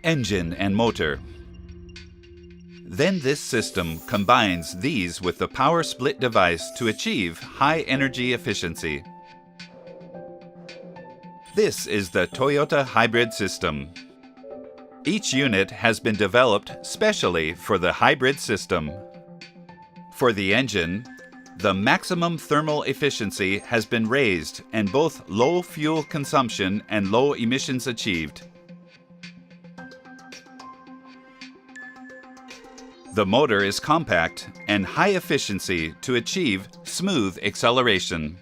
engine and motor. Then this system combines these with the power split device to achieve high energy efficiency. This is the Toyota hybrid system. Each unit has been developed specially for the hybrid system. For the engine, the maximum thermal efficiency has been raised and both low fuel consumption and low emissions achieved. The motor is compact and high efficiency to achieve smooth acceleration.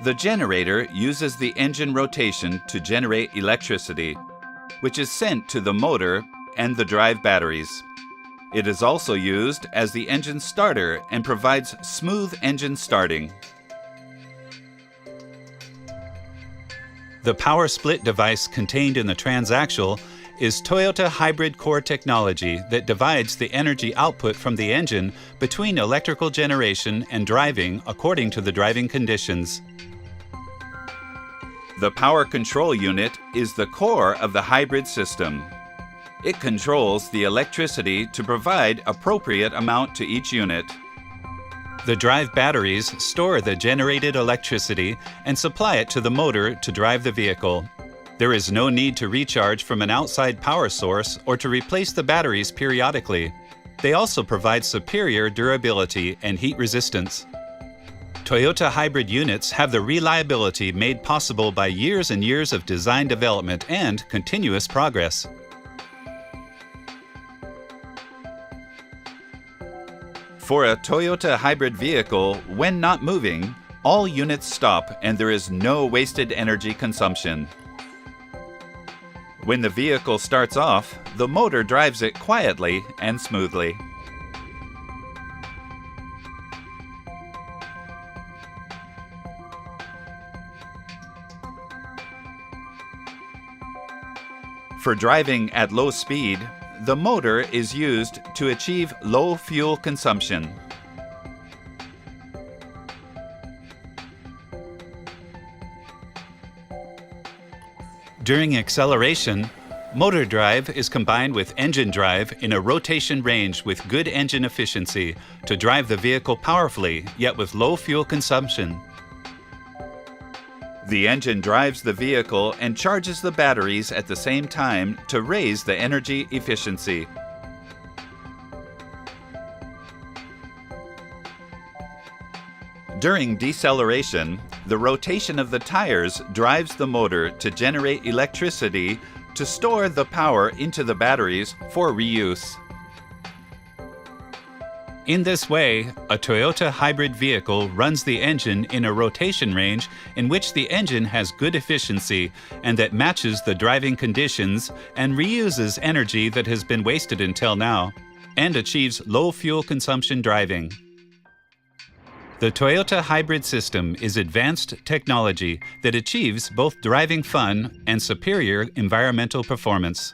The generator uses the engine rotation to generate electricity, which is sent to the motor and the drive batteries. It is also used as the engine starter and provides smooth engine starting. The power split device contained in the transaxle is Toyota hybrid core technology that divides the energy output from the engine between electrical generation and driving according to the driving conditions. The power control unit is the core of the hybrid system. It controls the electricity to provide appropriate amount to each unit. The drive batteries store the generated electricity and supply it to the motor to drive the vehicle. There is no need to recharge from an outside power source or to replace the batteries periodically. They also provide superior durability and heat resistance. Toyota hybrid units have the reliability made possible by years and years of design development and continuous progress. For a Toyota hybrid vehicle, when not moving, all units stop and there is no wasted energy consumption. When the vehicle starts off, the motor drives it quietly and smoothly. For driving at low speed, the motor is used to achieve low fuel consumption. During acceleration, motor drive is combined with engine drive in a rotation range with good engine efficiency to drive the vehicle powerfully, yet with low fuel consumption. The engine drives the vehicle and charges the batteries at the same time to raise the energy efficiency. During deceleration, the rotation of the tires drives the motor to generate electricity to store the power into the batteries for reuse. In this way, a Toyota hybrid vehicle runs the engine in a rotation range in which the engine has good efficiency and that matches the driving conditions and reuses energy that has been wasted until now, and achieves low fuel consumption driving. The Toyota hybrid system is advanced technology that achieves both driving fun and superior environmental performance.